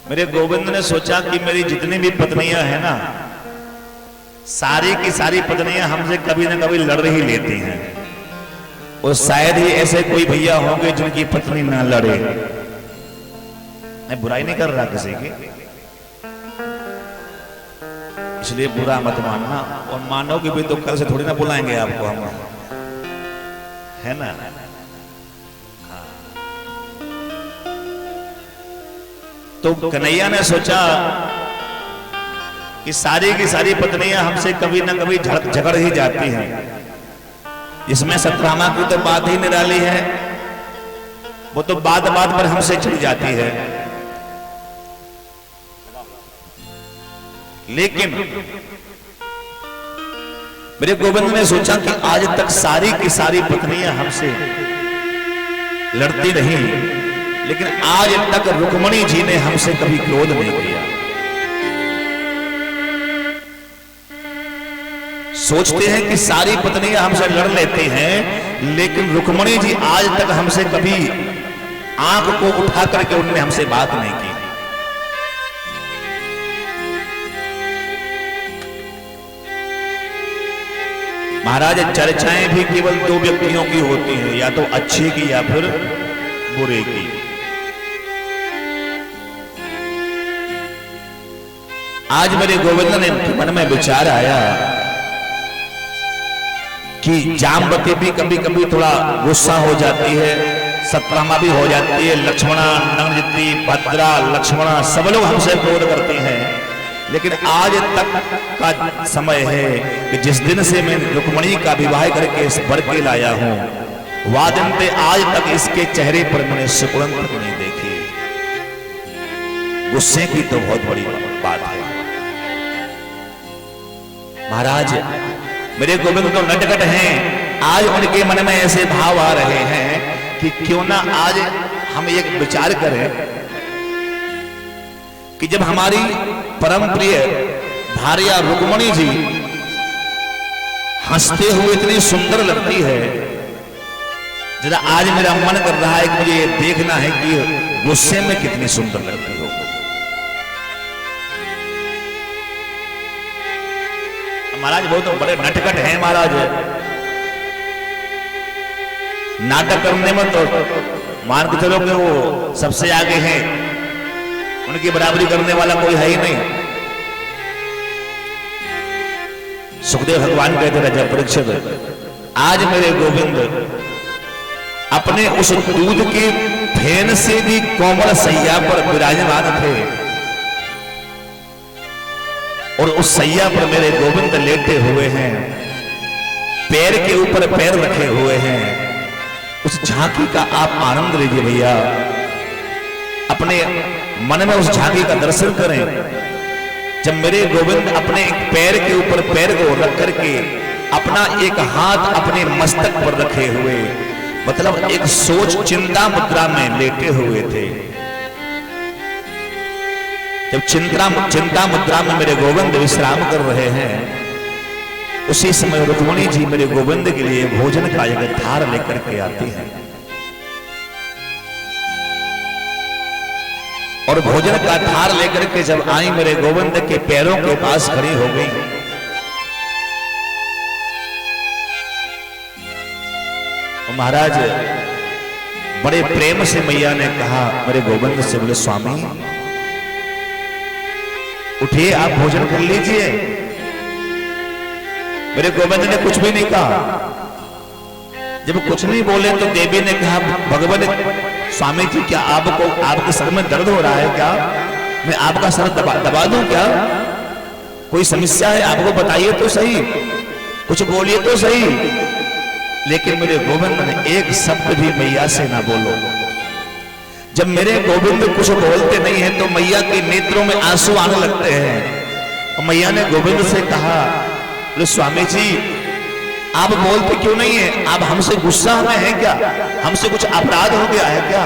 मेरे गोविंद ने सोचा कि मेरी जितनी भी पत्नियां हैं ना, सारी की सारी पत्नियां हमसे कभी ना कभी लड़ ही लेती हैं, और शायद ही ऐसे कोई भैया होंगे जिनकी पत्नी ना लड़े। मैं बुराई नहीं कर रहा किसी की, इसलिए बुरा मत मानना, और मानोगे भी तो कल से थोड़ी ना बुलाएंगे आपको हम, है ना। तो कन्हैया ने सोचा कि सारी की सारी पत्नियां हमसे कभी ना कभी झगड़ ही जाती हैं, इसमें सतरामा की तो बात ही निराली है, वो तो बात बात पर हमसे चिढ़ जाती है। लेकिन मेरे गोविंद ने सोचा कि आज तक सारी की सारी पत्नियां हमसे लड़ती रही, लेकिन आज तक रुक्मणी जी ने हमसे कभी क्रोध नहीं किया। सोचते हैं कि सारी पत्नियां हमसे लड़ लेती हैं, लेकिन रुक्मणी जी आज तक हमसे कभी आंख को उठा करके उन्होंने हमसे बात नहीं की। महाराज, चर्चाएं भी केवल दो व्यक्तियों की होती हैं, या तो अच्छे की या फिर बुरे की। आज मेरे गोविंद ने मन में विचार आया कि जामवती भी कभी कभी थोड़ा गुस्सा हो जाती है, सतरामा भी हो जाती है, लक्ष्मणा, नंदजी, भद्रा, लक्ष्मणा सब लोग हमसे क्रोध करते हैं, लेकिन आज तक का समय है कि जिस दिन से मैं रुक्मणी का विवाह करके इस वर के लाया हूं, वादन पे आज तक इसके चेहरे पर मैंने सुकुड़न तक नहीं देखी। गुस्से की तो बहुत बड़ी बात है। महाराज, मेरे गोविंद तो नटखट हैं, आज उनके मन में ऐसे भाव आ रहे हैं कि क्यों ना आज हम एक विचार करें कि जब हमारी परम प्रिय भार्या रुक्मणी जी हंसते हुए इतनी सुंदर लगती है, जरा आज मेरा मन कर रहा है कि मुझे देखना है कि गुस्से में कितनी सुंदर लगती हो। महाराज वो तो बड़े नटखट हैं महाराज, नाटक करने में तो मान के चलो कि वो सबसे आगे हैं, उनकी बराबरी करने वाला कोई है ही नहीं। सुखदेव भगवान कहते राजा परीक्षित, आज मेरे गोविंद अपने उस दूध के फेन से भी कोमल सैया पर विराजमान थे, और उस सैया पर मेरे गोविंद लेटे हुए हैं, पैर के ऊपर पैर रखे हुए हैं। उस झांकी का आप आनंद लीजिए भैया, अपने मन में उस झांकी का दर्शन करें। जब मेरे गोविंद अपने एक पैर के ऊपर पैर को रख करके अपना एक हाथ अपने मस्तक पर रखे हुए, मतलब एक सोच चिंता मुद्रा में लेटे हुए थे। जब चिंता मुद्रा में मेरे गोविंद विश्राम कर रहे हैं, उसी समय रुक्मणी जी मेरे गोविंद के लिए भोजन का एक थार लेकर के आती हैं, और भोजन का थार लेकर के जब आई मेरे गोविंद के पैरों के पास खड़ी हो गई, और महाराज बड़े प्रेम से मैया ने कहा मेरे गोविंद से, बोले स्वामी उठिए, आप भोजन कर लीजिए। मेरे गोविंद ने कुछ भी नहीं कहा। जब कुछ नहीं बोले तो देवी ने कहा, भगवान स्वामी जी क्या आपको आपके सर में दर्द हो रहा है क्या? मैं आपका सर दबा दूं क्या? कोई समस्या है आपको बताइए तो सही, कुछ बोलिए तो सही। लेकिन मेरे गोविंद ने एक शब्द भी मैया से ना बोलो। जब मेरे गोविंद कुछ बोलते नहीं है तो मैया के नेत्रों में आंसू आने लगते हैं, और मैया ने गोविंद से कहा, बोले स्वामी जी आप बोलते क्यों नहीं है? आप हमसे गुस्सा में हैं क्या? हमसे कुछ अपराध हो गया है क्या?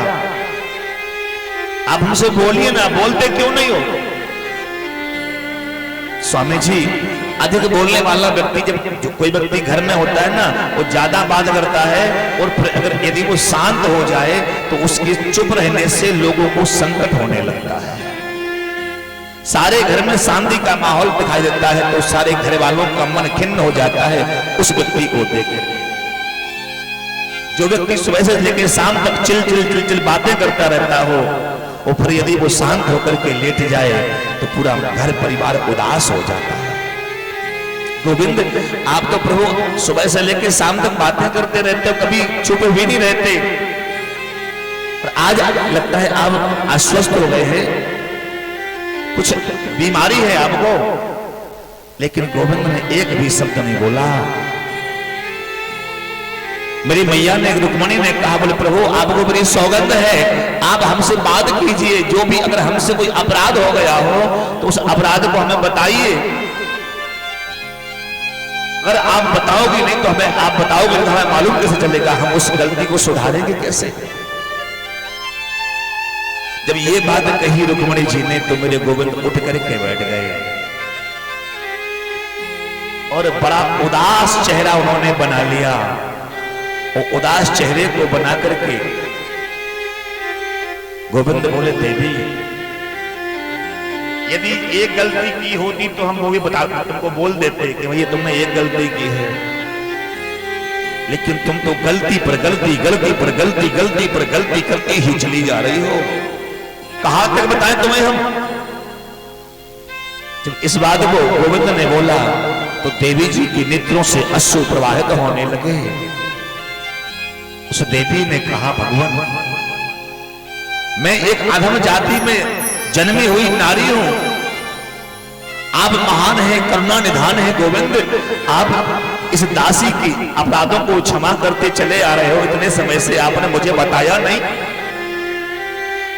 आप हमसे बोलिए ना, बोलते क्यों नहीं हो? स्वामी जी अधिक बोलने वाला व्यक्ति, जब कोई व्यक्ति घर में होता है ना, वो ज्यादा बात करता है, और फिर अगर यदि वो शांत हो जाए तो उसके चुप रहने से लोगों को संकट होने लगता है। सारे घर में शांति का माहौल दिखाई देता है तो सारे घर वालों का मन खिन्न हो जाता है उस व्यक्ति को देखकर। जो व्यक्ति सुबह से लेकर शाम तक चिल चिल चिल चिल बातें करता रहता हो और फिर यदि वो शांत होकर के लेट जाए तो पूरा घर परिवार उदास हो जाता है। गोविंद, आप तो प्रभु सुबह से लेकर शाम तक बातें करते रहते हो, कभी चुप भी नहीं रहते, पर आज लगता है आप अस्वस्थ हो गए हैं, कुछ बीमारी है आपको। लेकिन गोविंद ने एक भी शब्द नहीं बोला। मेरी मैया ने, रुक्मणी ने कहा, बोले प्रभु आपको बड़ी सौगंध है, आप हमसे बात कीजिए, जो भी अगर हमसे कोई अपराध हो गया हो तो उस अपराध को हमें बताइए। अगर आप बताओगे नहीं तो हमें, आप बताओगे तो हमें मालूम कैसे चलेगा, हम उस गलती को सुधारेंगे कैसे। जब ये बात कही रुक्मणी जी ने तो मेरे गोविंद उठ करके बैठ गए और बड़ा उदास चेहरा उन्होंने बना लिया। और उदास चेहरे को बना करके गोविंद बोले, देवी यदि एक गलती की होती तो हम वो भी बता, तुमको बोल देते कि भैया तुमने एक गलती की है, लेकिन तुम तो गलती पर गलती, गलती पर गलती, गलती पर गलती करती ही चली जा रही हो। कहां तक बताएं तुम्हें हम। जब इस बात को गोविंद ने बोला तो देवी जी की नेत्रों से अश्रु प्रवाहित होने लगे। उस देवी ने कहा, भगवान मैं एक अधम जाति में जन्मी हुई नारी हूं, आप महान हैं, करुणा निधान है गोविंद, आप इस दासी की अपराधों को क्षमा करते चले आ रहे हो, इतने समय से आपने मुझे बताया नहीं।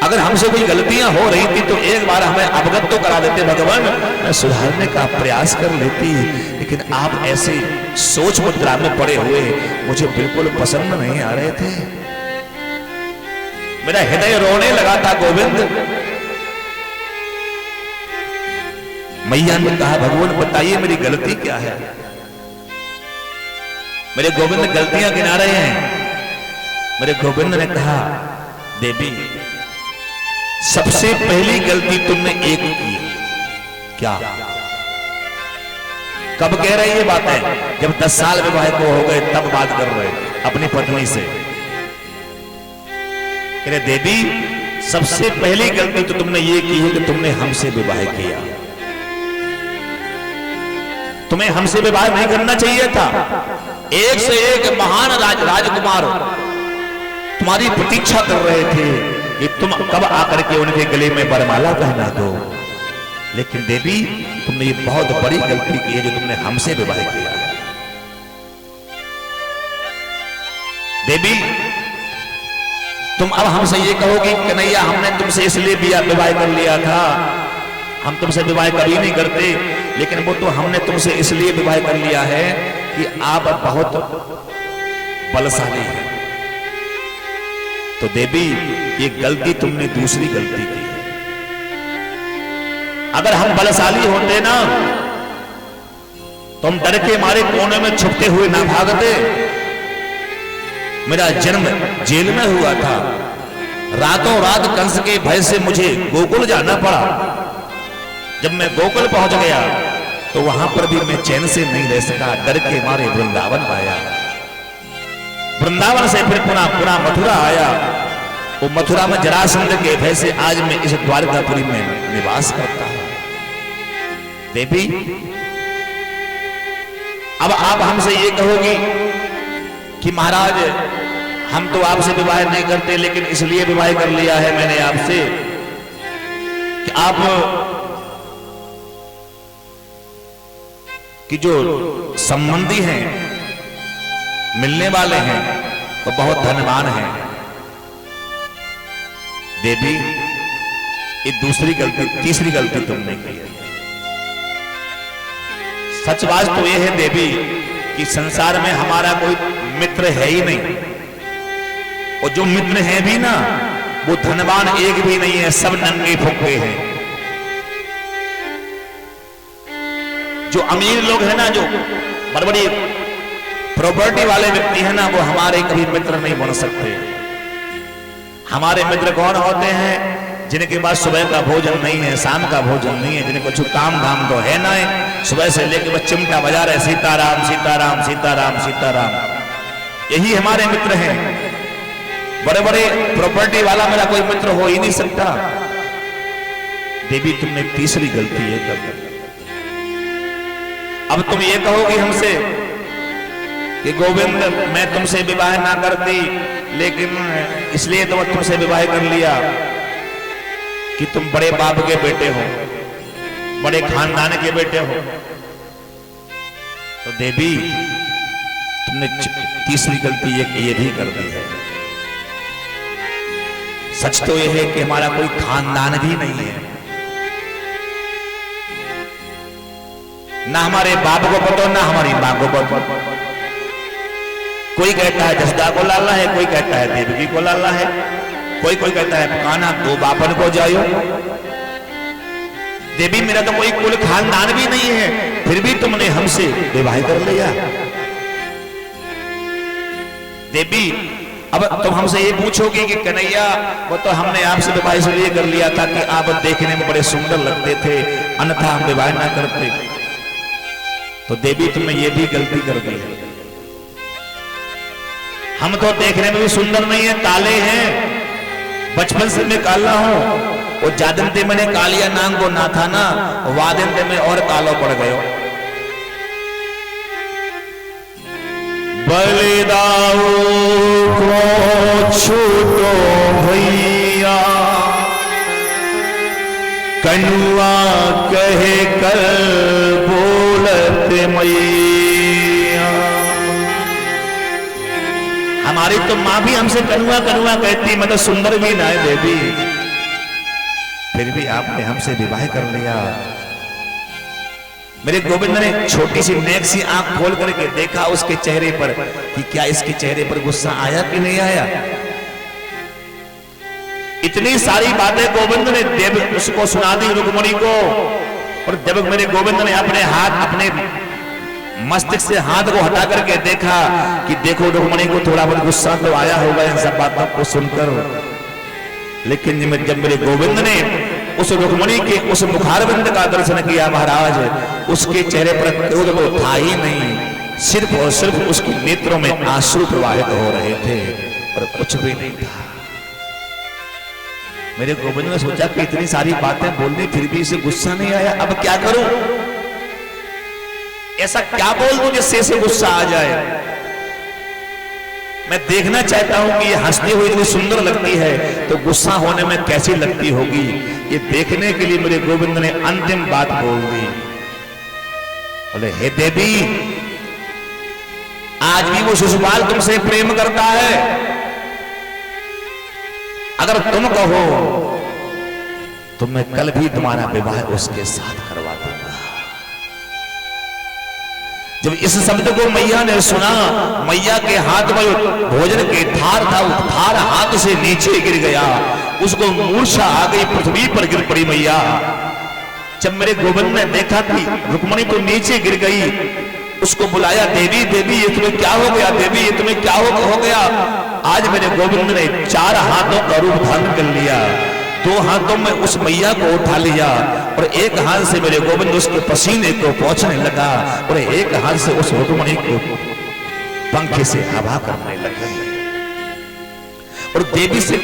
अगर हमसे कोई गलतियां हो रही थी तो एक बार हमें अवगत तो करा देते भगवान, मैं सुधारने का प्रयास कर लेती, लेकिन आप ऐसे सोच मुद्रा में पड़े हुए मुझे बिल्कुल पसंद नहीं आ रहे थे। मेरा हृदय रोने लगा था गोविंद। मैया ने कहा, भगवान बताइए मेरी गलती क्या है। मेरे गोविंद गलतियां गिना रहे हैं। मेरे गोविंद ने कहा, देवी सबसे पहली गलती तुमने एक की। क्या? कब कह रहे ये बातें? जब 10 साल विवाह को हो गए तब बात कर रहे अपनी पत्नी से। कह रहे देवी सबसे पहली गलती तो तुमने ये की है कि तुमने हमसे विवाह किया। तुम्हें हमसे विवाह नहीं करना चाहिए था। एक से एक महान राजकुमार तुम्हारी प्रतीक्षा कर रहे थे कि तुम कब आकर के उनके गले में वरमाला पहना दो, लेकिन देवी तुमने ये बहुत बड़ी गलती की है जो तुमने हमसे विवाह किया है। देवी तुम अब हमसे ये कहोगे कन्हैया हमने तुमसे इसलिए विवाह कर लिया था, हम तुमसे विवाह कभी नहीं करते, लेकिन वो तो हमने तुमसे इसलिए विवाह कर लिया है कि आप बहुत बलशाली हैं। तो देवी ये गलती तुमने दूसरी गलती की है। अगर हम बलशाली होते ना तो हम डर के मारे कोने में छुपते हुए ना भागते। मेरा जन्म जेल में हुआ था, रातों रात कंस के भय से मुझे गोकुल जाना पड़ा। जब मैं गोकुल पहुंच गया तो वहां पर भी मैं चैन से नहीं रह सका, डर के मारे वृंदावन आया। वृंदावन से फिर पुनः मथुरा आया। वो मथुरा में जरासंध के भय से आज मैं इस द्वारकापुरी में निवास करता हूं। देवी अब आप हमसे ये कहोगे कि महाराज हम तो आपसे विवाह नहीं करते, लेकिन इसलिए विवाह कर लिया है मैंने आपसे कि आप कि जो संबंधी हैं, मिलने वाले हैं, वो बहुत धनवान हैं। देवी ये दूसरी गलती, तीसरी गलती तुमने की है। सच बात तो ये है देवी कि संसार में हमारा कोई मित्र है ही नहीं, और जो मित्र हैं भी ना वो धनवान एक भी नहीं है, सब नंगे फुक्के हैं। जो अमीर लोग हैं ना, जो बड़ी प्रॉपर्टी वाले व्यक्ति हैं ना, वो हमारे कभी मित्र नहीं बन सकते। हमारे मित्र कौन होते हैं? जिनके पास सुबह का भोजन नहीं है, शाम का भोजन नहीं है, जिन्हें कुछ काम धाम तो है ना है, सुबह से लेकर बस चिमटा बजा रहे सीताराम सीताराम सीताराम सीताराम। यही हमारे मित्र हैं। बड़े बड़े प्रॉपर्टी वाला मेरा कोई मित्र हो ही नहीं सकता। देवी तुमने तीसरी गलती ये कर दी। अब तुम ये कहोगी हमसे कि गोविंद मैं तुमसे विवाह ना करती, लेकिन इसलिए तो तुमसे विवाह कर लिया कि तुम बड़े बाप के बेटे हो, बड़े खानदान के बेटे हो। तो देवी तुमने तीसरी गलती ये भी कर दी है। सच तो यह है कि हमारा कोई खानदान भी नहीं है, ना हमारे बाप को पता ना हमारी मां को पता। कोई कहता है जसदा को लाला है, कोई कहता है देवकी को लाला है, कोई कहता है काना दो बापन को जायो। देवी मेरा तो कोई कुल खानदान भी नहीं है, फिर भी तुमने हमसे विवाह कर लिया। देवी अब तुम हमसे ये पूछोगे कि कन्हैया वो तो हमने आपसे विवाह इसलिए कर लिया था कि आप देखने में बड़े सुंदर लगते थे, अन्यथा हम विवाह ना करते। तो देवी तुमने ये भी गलती कर दी है। हम तो देखने में भी सुंदर नहीं है, काले हैं, बचपन से मैं काला हूं। वो जादनते मैंने कालिया नाम को ना था ना, वादनते में और कालो पड़ गयो। बलिदाऊ को छूटो भैया, कनुआ कहे कर बोलत मैया। हमारी तो मां भी हमसे कनुआ कनुआ कहती, मतलब सुंदर भी ना है देवी, फिर भी आपने हमसे विवाह कर लिया। मेरे गोविंद ने छोटी सी नेक सी आंख खोल करके देखा उसके चेहरे पर कि क्या इसके चेहरे पर गुस्सा आया कि नहीं आया। इतनी सारी बातें गोविंद ने देव उसको सुना दी रुक्मणी को। और जब मेरे गोविंद ने अपने हाथ अपने मस्तिष्क से हाथ को हटा करके देखा कि देखो रुक्मणी को थोड़ा बहुत गुस्सा तो आया होगा इन सब बातों को सुनकर, लेकिन जब मेरे गोविंद ने उस रुक्मणी के उस मुखारविंद का दर्शन किया महाराज, उसके चेहरे पर क्रोध वो था ही नहीं, सिर्फ और सिर्फ उसके नेत्रों में आंसू प्रवाहित हो रहे थे और कुछ भी नहीं था। मेरे गोविंद ने सोचा कि इतनी सारी बातें बोलनी फिर भी इसे गुस्सा नहीं आया, अब क्या करूं, ऐसा क्या बोल दूं जिससे इसे गुस्सा आ जाए। मैं देखना चाहता हूं कि ये हंसती हुई इतनी सुंदर लगती है तो गुस्सा होने में कैसी लगती होगी, ये देखने के लिए मेरे गोविंद ने अंतिम बात बोल दी। बोले हे देवी, आज भी वो शिशुपाल तुमसे प्रेम करता है, अगर तुम कहो तो मैं कल भी तुम्हारा विवाह उसके साथ करवा दूंगा। जब इस शब्द को मैया ने सुना, मैया के हाथ में भोजन के थार था, वो थार हाथ से नीचे गिर गया, उसको मूर्छा आ गई, पृथ्वी पर गिर पड़ी मैया। जब मेरे गोविंद ने देखा कि रुक्मणी तो नीचे गिर गई, उसको बुलाया, देवी देवी ये तुम्हें क्या हो गया, देवी ये तुम्हें क्या हो गया। आज मेरे गोविंद ने 4 हाथों का रूप धारण कर लिया, 2 हाथों में उस मैया को उठा लिया और एक हाथ से मेरे गोविंद उसके पसीने को पोंछने लगा और एक हाथ से उस रुक्मणी को पंखे से हवा करने लगा। और देवी से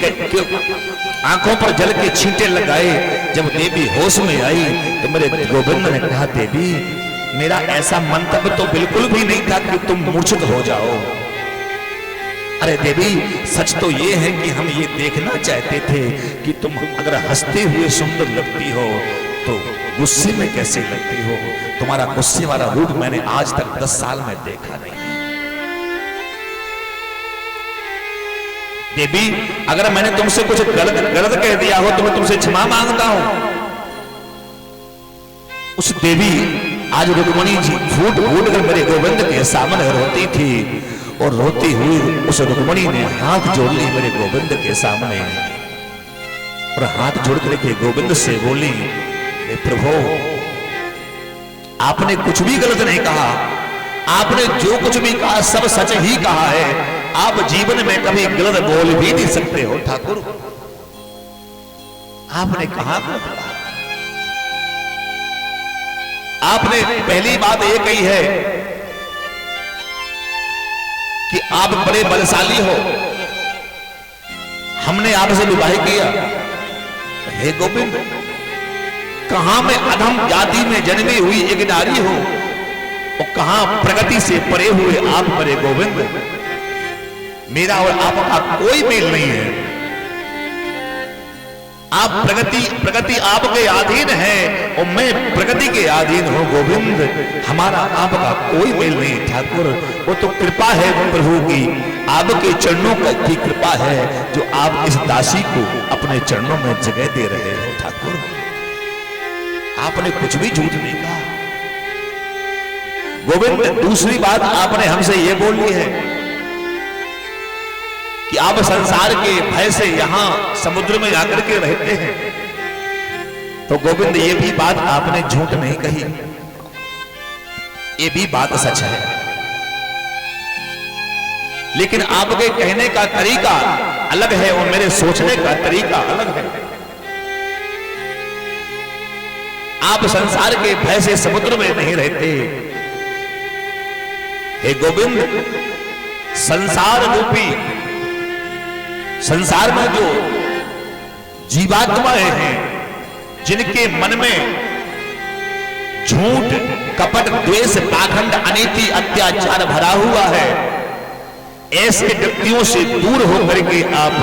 आंखों पर जल के छींटे लगाए। जब देवी होश में आई तो मेरे गोविंद ने कहा, देवी मेरा ऐसा मंतव्य तो बिल्कुल भी नहीं था कि तुम मूर्छित हो जाओ। अरे देवी, सच तो ये है कि हम ये देखना चाहते थे कि तुम अगर हंसते हुए सुंदर लगती हो तो गुस्से में कैसे लगती हो। तुम्हारा गुस्से वाला रूप मैंने आज तक 10 साल में देखा नहीं। देवी, अगर मैंने तुमसे कुछ गलत कह दिया हो तो मैं तुमसे क्षमा मांगता हूं। उस देवी आज रुक्मणी जी फूट फूट कर मेरे गोविंद के सामने रोती थी और रोती हुई उस रुक्मणी ने हाथ जोड़ ली मेरे गोविंद के सामने और हाथ जोड़ करके गोविंद से बोली, प्रभु आपने कुछ भी गलत नहीं कहा, आपने जो कुछ भी कहा सब सच ही कहा है। आप जीवन में कभी गलत बोल भी नहीं सकते हो ठाकुर। आपने कहां को पढ़ा? आपने पहली बात ये कही है कि आप बड़े बलशाली हो, हमने आपसे विवाह किया। हे गोविंद, कहां में अधम जाति में जन्मी हुई एक नारी हो और कहां प्रगति से परे हुए आप मेरे गोविंद। मेरा और आपका कोई मेल नहीं है। आप प्रगति आपके अधीन है और मैं प्रगति के अधीन हूं गोविंद। हमारा आपका कोई मेल नहीं ठाकुर। वो तो कृपा है प्रभु की, आपके चरणों की कृपा है जो आप इस दासी को अपने चरणों में जगह दे रहे हो ठाकुर। आपने कुछ भी झूठ नहीं कहा गोविंद। दूसरी बात आपने हमसे ये बोली है कि आप संसार के भय से यहां समुद्र में आकर के रहते हैं। तो गोविंद, ये भी बात आपने झूठ नहीं कही, ये भी बात सच है। लेकिन आपके कहने का तरीका अलग है और मेरे सोचने का तरीका अलग है। आप संसार के भय से समुद्र में नहीं रहते। हे गोविंद, संसार में जो जीवात्माएं हैं जिनके मन में झूठ, कपट, द्वेष, पाखंड, अनीति, अत्याचार भरा हुआ है, ऐसे व्यक्तियों से दूर होकर के आप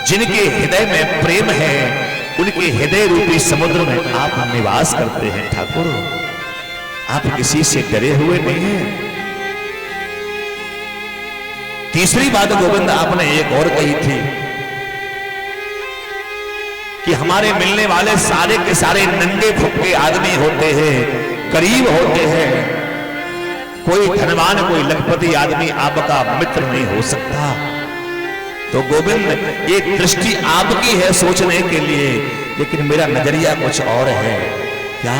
जिनके हृदय में प्रेम है उनके हृदय रूपी समुद्र में आप निवास करते हैं ठाकुर। आप किसी से डरे हुए नहीं हैं। तीसरी बात गोविंद आपने एक और कही थी कि हमारे मिलने वाले सारे के सारे नंगे फुक्के आदमी होते हैं, गरीब होते हैं। कोई धनवान, कोई लखपति आदमी आपका मित्र नहीं हो सकता। तो गोविंद, ये दृष्टि आपकी है सोचने के लिए, लेकिन मेरा नजरिया कुछ और है। क्या?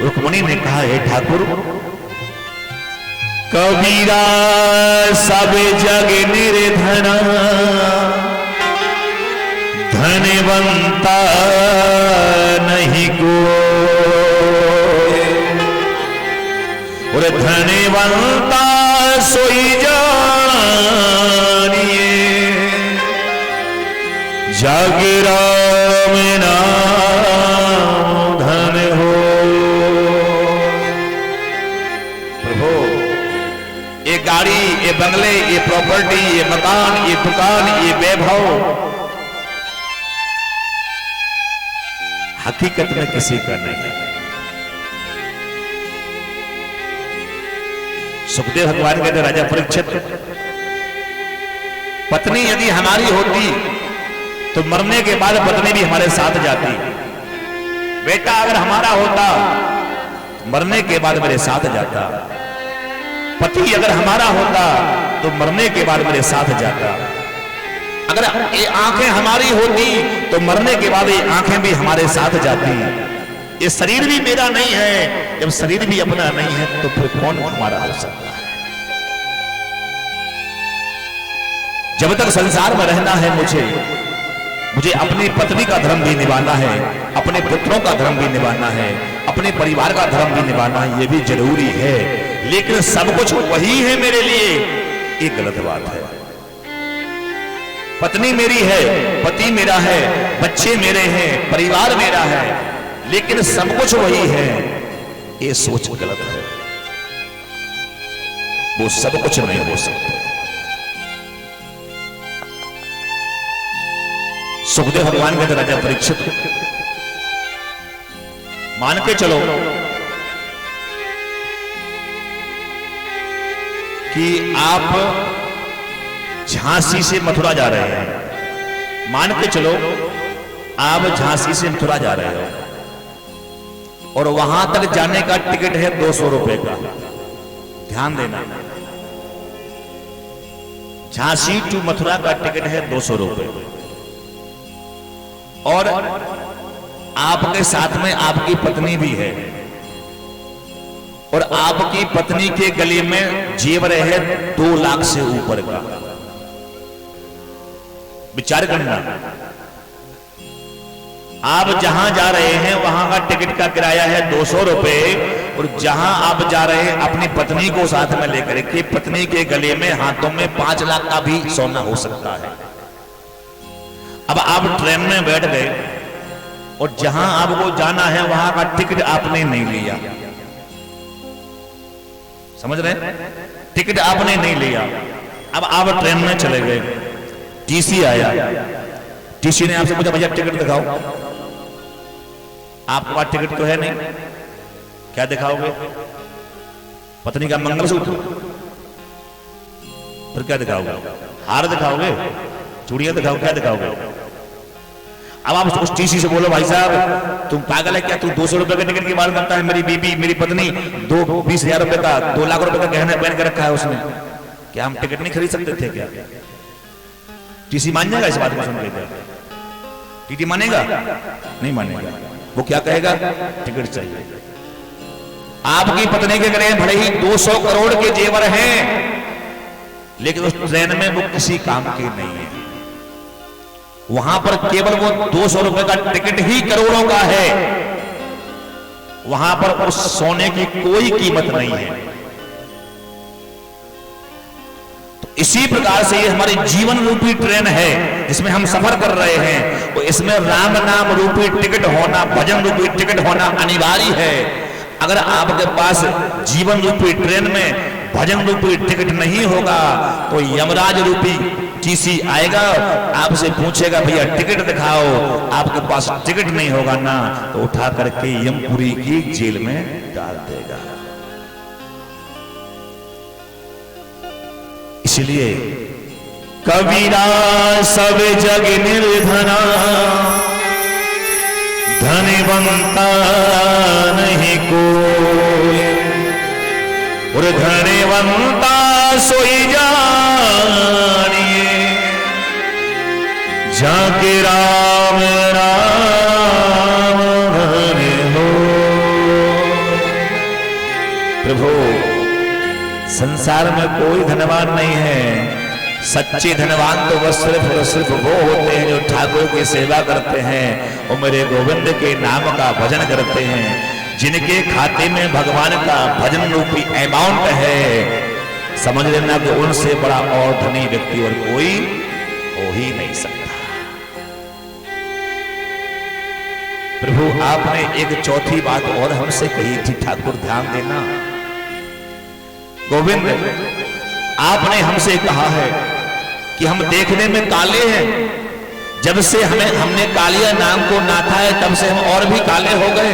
रुक्मणी ने कहा, हे ठाकुर, कबीरा सब जग निर्धना, धनवंता नहीं कोई, और धनवंता सोई जानिए, जग राम नाम धन हो। ये गाड़ी, ये बंगले, ये प्रॉपर्टी, ये मकान, ये दुकान, ये वैभव हकीकत में किसी का नहीं है। सुखदेव भगवान कहते, राजा परीक्षित, पत्नी यदि हमारी होती तो मरने के बाद पत्नी भी हमारे साथ जाती। बेटा अगर हमारा होता तो मरने के बाद मेरे साथ जाता। पति अगर हमारा होता तो मरने के बाद मेरे साथ जाता। अगर ये आंखें हमारी होती तो मरने के बाद ये आंखें भी हमारे साथ जाती। ये शरीर भी मेरा नहीं है। जब शरीर भी अपना नहीं है तो फिर कौन हमारा हो सकता है? जब तक संसार में रहना है मुझे अपनी पत्नी का धर्म भी निभाना है, अपने पुत्रों का धर्म भी निभाना है, अपने परिवार का धर्म भी निभाना है, ये भी जरूरी है। लेकिन सब कुछ वही है मेरे लिए, ये गलत बात है। पत्नी मेरी है, पति मेरा है, बच्चे मेरे हैं, परिवार मेरा है, लेकिन सब कुछ वही है, ये सोच गलत है। वो सब कुछ नहीं हो सकता। सुखदेव भगवान कहते, राजा परीक्षित, मान के चलो कि आप झांसी से मथुरा जा रहे हैं। मान के चलो आप झांसी से मथुरा जा रहे हो और वहां तक जाने का टिकट है 200 रुपए का। ध्यान देना, झांसी टू मथुरा का टिकट है 200 रुपए और आपके साथ में आपकी पत्नी भी है और आपकी पत्नी के गले में जेवर है 2 लाख से ऊपर का। विचार करना, आप जहां जा रहे हैं वहां का टिकट का किराया है 200 रुपए, और जहां आप जा रहे हैं अपनी पत्नी को साथ में लेकर के, पत्नी के गले में हाथों में 5 लाख का भी सोना हो सकता है। अब आप ट्रेन में बैठ गए और जहां आपको जाना है वहां का टिकट आपने नहीं लिया, समझ रहे? टिकट आपने नहीं लिया। अब आप ट्रेन में चले गए, टीसी आया, टीसी ने आपसे पूछा भैया टिकट दिखाओ, आपके पास टिकट तो है नहीं, क्या दिखाओगे? पत्नी का मंगलसूत्र, फिर क्या दिखाओगे? हार दिखाओगे, चूड़ियां दिखाओगे, क्या दिखाओगे? अब आप उस टीसी से बोलो भाई साहब तुम पागल है क्या, तू 200 रुपए के टिकट की बात करता है, मेरी बीबी मेरी पत्नी 20,000 रुपए का 2 लाख रुपए का गहना पहन के रखा है उसने, क्या हम टिकट नहीं खरीद सकते थे क्या? टीसी मान जाएगा इस बात को सुन के? टीटी मानेगा? नहीं मानेगा। वो क्या कहेगा? टिकट चाहिए। आपकी पत्नी के गले भले ही 200 करोड़ के जेवर हैं, लेकिन उस ट्रेन में वो किसी काम के नहीं है। वहां पर केवल वो 200 रुपए का टिकट ही करोड़ों का है, वहां पर उस सोने की कोई कीमत नहीं है। तो इसी प्रकार से ये हमारी जीवन रूपी ट्रेन है जिसमें हम सफर कर रहे हैं, तो इसमें राम नाम रूपी टिकट होना, भजन रूपी टिकट होना अनिवार्य है। अगर आपके पास जीवन रूपी ट्रेन में भजन रूपी टिकट नहीं होगा तो यमराज रूपी टीसी आएगा, आपसे पूछेगा भैया टिकट दिखाओ, आपके पास टिकट नहीं होगा ना तो उठा करके यमपुरी की जेल में डाल देगा। इसलिए कबीरा सब जग निर्धना, धनवंता नहीं कोई, और धनवंता सोई जानिए, जाके राम राम धन हो। प्रभु संसार में कोई धनवान नहीं है, सच्चे धनवान तो वह सिर्फ और सिर्फ वो होते हैं जो ठाकुर की सेवा करते हैं और मेरे गोविंद के नाम का भजन करते हैं, जिनके खाते में भगवान का भजन रूपी अमाउंट है। समझ लेना कि उनसे बड़ा और धनी व्यक्ति और कोई हो ही नहीं सकता। प्रभु आपने एक चौथी बात और हमसे कही थी, ठाकुर ध्यान देना। गोविंद आपने हमसे कहा है कि हम देखने में काले हैं, जब से हमने कालिया नाम को नाथा है तब से हम और भी काले हो गए।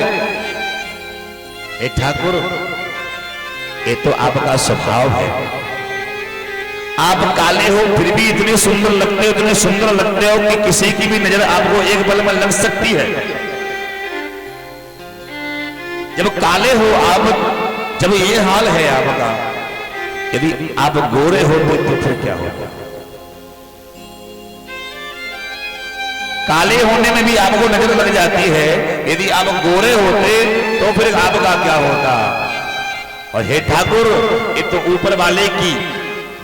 ए ठाकुर ये तो आपका स्वभाव है, आप काले हो फिर भी इतने सुंदर लगते हो, इतने सुंदर लगते हो कि किसी की भी नजर आपको एक पल में लग सकती है। जब काले हो आप, जब ये हाल है आपका, यदि आप गोरे होते तो फिर क्या होगा? काले होने में भी आपको नजर लग जाती है, यदि आप गोरे होते तो फिर आपका क्या होता? और हे ठाकुर ये तो ऊपर वाले की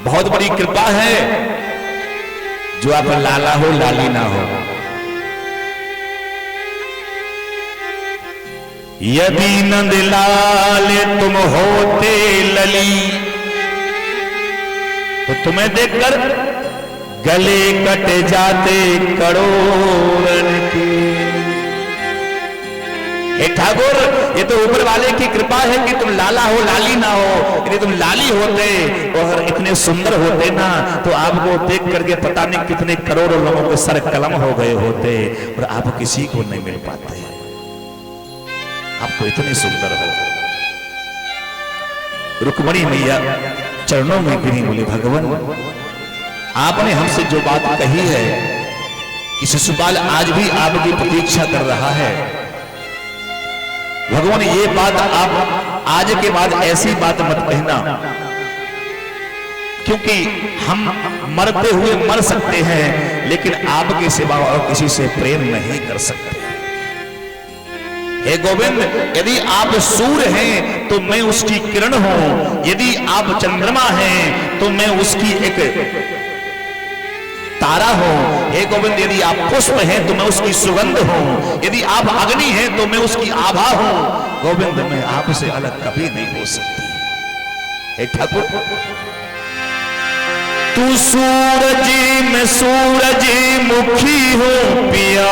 बहुत बड़ी कृपा है जो आप लाला हो लाली ना हो। यदि नंदलाल तुम होते लली, तो तुम्हें देखकर गले कट जाते करोड़न के। हे ठाकुर ये तो ऊपर वाले की कृपा है कि तुम लाला हो लाली ना हो। यदि तुम लाली होते और इतने सुंदर होते ना तो आपको देख करके पता नहीं कितने करोड़ों लोगों के सर कलम हो गए होते, और आप किसी को नहीं मिल पाते। आप तो इतने सुंदर हो। रुक्मणी मैया चरणों में गिरी, बोले भगवान आपने हमसे जो बात कही है कि शिशुपाल आज भी आपकी प्रतीक्षा कर रहा है, भगवान ये बात आप आज के बाद ऐसी बात मत कहना, क्योंकि हम मरते हुए मर सकते हैं लेकिन आपके सिवा और किसी से प्रेम नहीं कर सकते। हे गोविंद यदि आप सूर्य हैं तो मैं उसकी किरण हूं, यदि आप चंद्रमा हैं तो मैं उसकी एक तारा हूं। हे गोविंद, यदि आप पुष्प हैं तो मैं उसकी सुगंध हूं, यदि आप अग्नि हैं तो मैं उसकी आभा हूं। गोविंद, मैं आपसे अलग कभी नहीं हो सकती। हे ठाकुर, तू सूरज में सूरजमुखी हो पिया,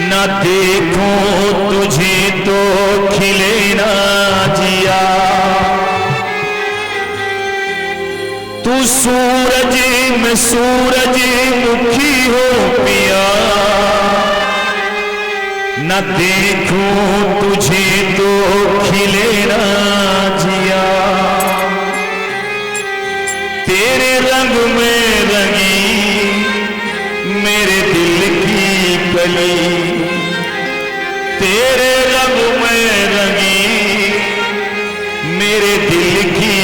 न देखो तुझे तो खिले ना जिया। तू सूरज में सूरजमुखी हो पिया, न देखो तुझे तो खिले ना जिया। तेरे रंग में रंगी मेरे दिल की कली, तेरे रंग में रंगी मेरे दिल की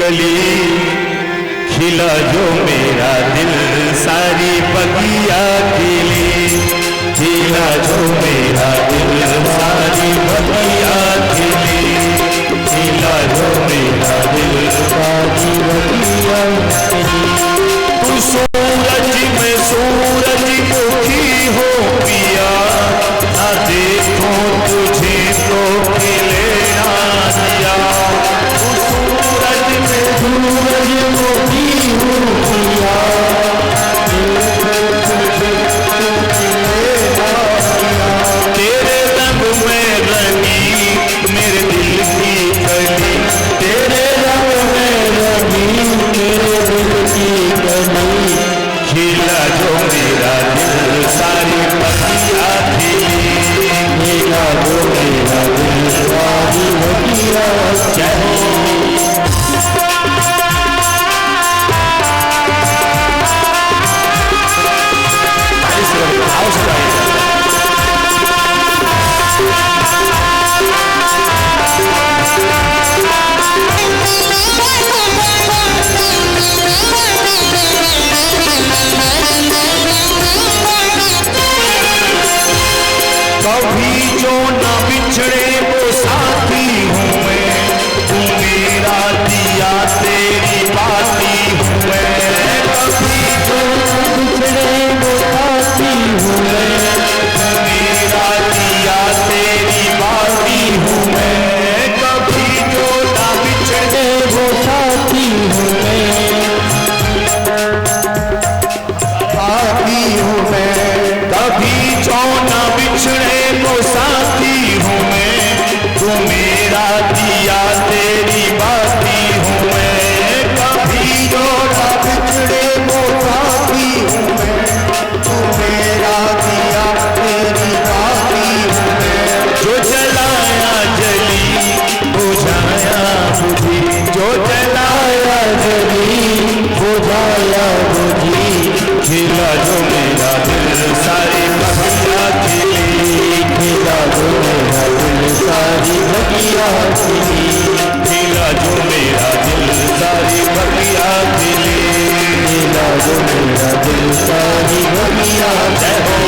कली। खिला जो मेरा दिल सारी बगिया खिली, खिला जो मेरा दिल सारी बगिया खिली, खिला जो मेरा दिल सारी बगिया खिली। तू सूरज में सूरजमुखी हो पिया, ना देखो तुझे तो खिले ना जिया। तू सूरज में सूरजमुखी हो पिया, तेरे रंग में रंगी मेरे दिल की कली, तेरे रंग में रंगी मेरे दिल की कली। खिला जो मेरा दिल सारी बगिया खिली, खिला जो मेरा दिल सारी बगिया। जय हो कभी जो न बिछड़े वो साथी हूँ मैं, तू मेरा दिया तेरी बाती हूँ मैं। कभी जो न बिछड़े वो साथी हूँ मैं, तू मेरा दिया तेरी बाती हूँ मैं। कभी जो न बिछड़े वो साथी हूँ मैं, साथी हूँ मैं। कभी जो न बिछड़े वो साथी हूँ मैं, तू मेरा दिया तेरी बाती हूँ मैं। कभी जो न बिछड़े वो साथी हूँ मैं, तू मेरा दिया तेरी बाती हूँ मैं। जो जलाया जली बुझाया बुझी, जो जलाया जली बुझाया बुझी। खिला जो मेरा दिल सारी बगिया खिली, खिला जो मेरा दिल सारी बगिया खिली, खिला जो मेरा दिल सारी बगिया खिली, खिला जो मेरा दिल सारी बगिया। जय हो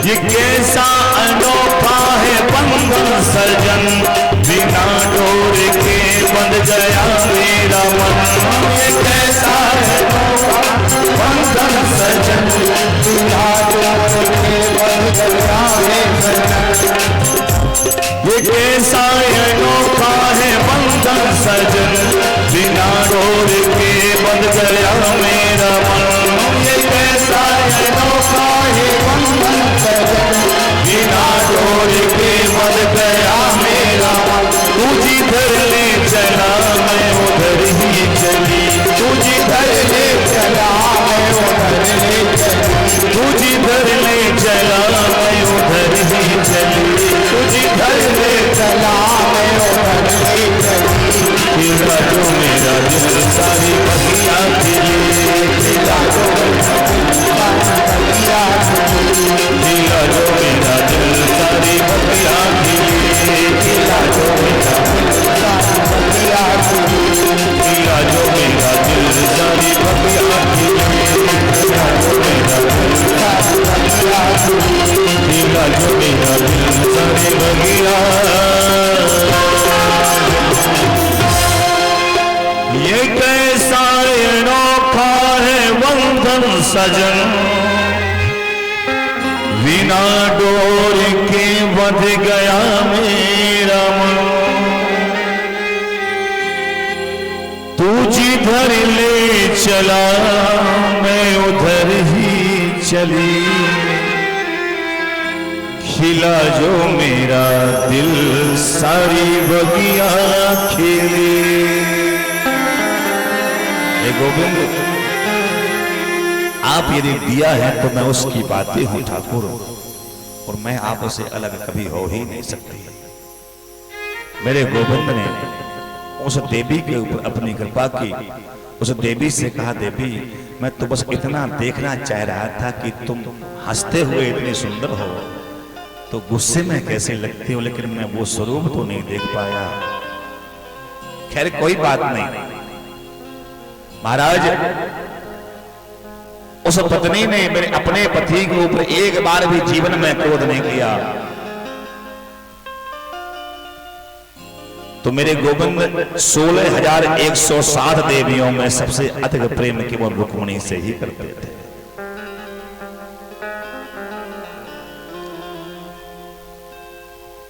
ये कैसा अनोखा है बंधन सजन, बिना डोर के बंध गया मेरा मन। ये कैसा है बंधन सजन, बिना डोर के बंध गया है सजन। ये कैसा अनोखा है बंधन सजन, बिना डोर के बंध गया मेरा मन। ये कैसा अनोखा है बंधन सजन, बिना डोर के बंध गया मेरा मन। तू जिधर ले चला मैं उधर ही चली, तू जिधर ले चला मैं उधर ही चली, तू जिधर ले चला मैं उधर ही चली, तू जिधर ले चला मैं उधर ही चली। खिला जो मेरा दिल सारी बगिया खिली, खिला जो मेरा दिल सारी बगिया खिली, खिला जो मेरा दिल सारी बगिया सजन, बिना डोर के बंध गया मेरा मन। तू जिधर ले चला मैं उधर ही चली, खिला जो मेरा दिल सारी बगिया खिली। हे गोविंद, आप यदि दिया है तो मैं उसकी बातें हूं ठाकुर, और मैं आपसे अलग कभी हो ही नहीं सकती। मेरे गोविंद ने उस देवी के ऊपर अपनी कृपा की, उस देवी से कहा, देवी मैं तो बस इतना देखना चाह रहा था कि तुम हंसते हुए इतनी सुंदर हो तो गुस्से में कैसे लगती हो, लेकिन मैं वो स्वरूप तो नहीं देख पाया। खैर कोई बात नहीं महाराज, उस पत्नी ने मेरे अपने पति के ऊपर एक बार भी जीवन में क्रोध नहीं किया। तो मेरे गोविंद 16,160 देवियों में सबसे अधिक प्रेम केवल रुक्मिणी से ही करते थे।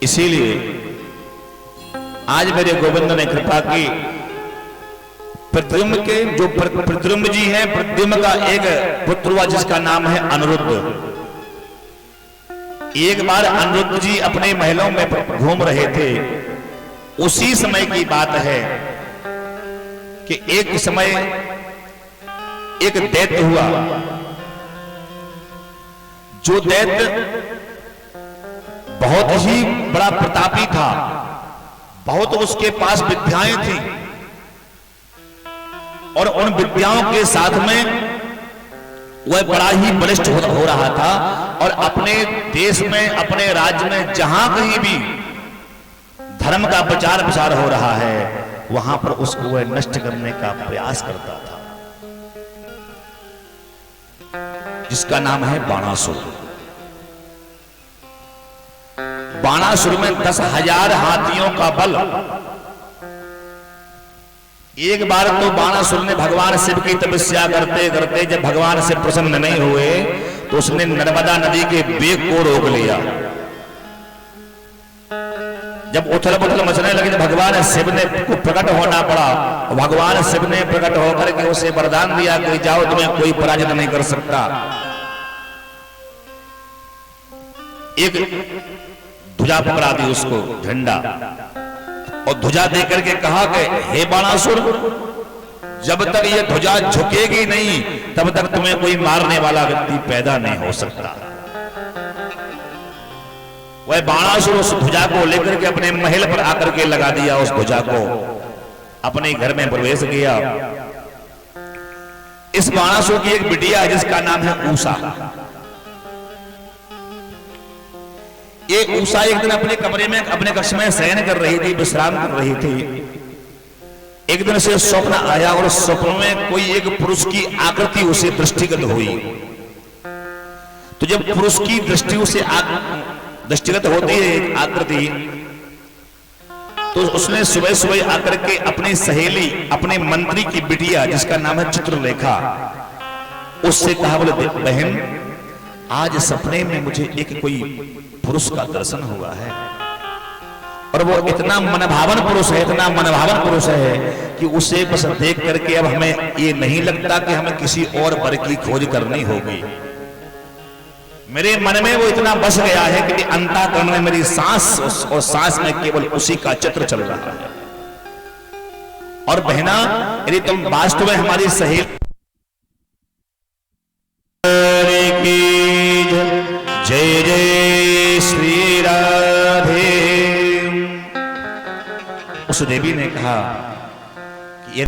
इसीलिए आज मेरे गोविंद ने कृपा की, प्रद्युम्न के जो प्रद्युम्न जी हैं, प्रद्युम्न का एक पुत्र हुआ जिसका नाम है अनिरुद्ध। एक बार अनिरुद्ध जी अपने महलों में घूम रहे थे, उसी समय की बात है कि एक समय एक दैत्य हुआ। जो दैत्य बहुत ही बड़ा प्रतापी था, बहुत उसके पास विद्याएं थी, और उन विद्याओं के साथ में वह बड़ा ही बलिष्ठ हो रहा था, और अपने देश में, अपने राज्य में जहां कहीं भी धर्म का प्रचार प्रसार हो रहा है, वहां पर उसको वह नष्ट करने का प्रयास करता था, जिसका नाम है बाणासुर। बाणासुर में 10,000 हाथियों का बल। एक बार तो बाणासुर ने भगवान शिव की तपस्या करते करते जब भगवान शिव प्रसन्न नहीं हुए तो उसने नर्मदा नदी के वेग को रोक लिया। जब उथल पुथल मचने लगी तो भगवान शिव ने को प्रकट होना पड़ा। भगवान शिव ने प्रकट होकर के उसे वरदान दिया कि जाओ, तुम्हें कोई पराजित नहीं कर सकता। एक ध्वजा पकड़ा दी उसको, झंडा, और ध्वजा देकर के कहा कि हे बाणासुर, जब तक ये ध्वजा झुकेगी नहीं तब तक तुम्हें कोई मारने वाला व्यक्ति पैदा नहीं हो सकता। वह बाणासुर उस ध्वजा को लेकर के अपने महल पर आकर के लगा दिया, उस ध्वजा को अपने घर में प्रवेश किया। इस बाणासुर की एक बिटिया है जिसका नाम है ऊषा। ये ऊषा एक दिन अपने कमरे में, अपने कक्ष में शयन कर रही थी, विश्राम कर रही थी। एक दिन से स्वप्न आया और स्वप्न में कोई एक पुरुष की आकृति उसे दृष्टिगत हुई। तो जब पुरुष की दृष्टि उसे दृष्टिगत होती है एक आकृति, तो उसने सुबह सुबह आकर के अपनी सहेली, अपने मंत्री की बिटिया जिसका नाम है चित्रलेखा, उससे कहा, बोले बहन, आज सपने में मुझे एक कोई पुरुष का दर्शन हुआ है, और वो इतना मनभावन पुरुष है, इतना मनभावन पुरुष है कि उसे बस देख करके अब हमें ये नहीं लगता कि हमें किसी और वर की खोज करनी होगी। मेरे मन में वो इतना बस गया है कि अंतःकरण में मेरी सांस और सांस में केवल उसी का चित्र चल रहा है। और बहना, यदि तुम वास्तव में हमारी सहेली, जय जय श्री राधे। उस देवी ने कहा,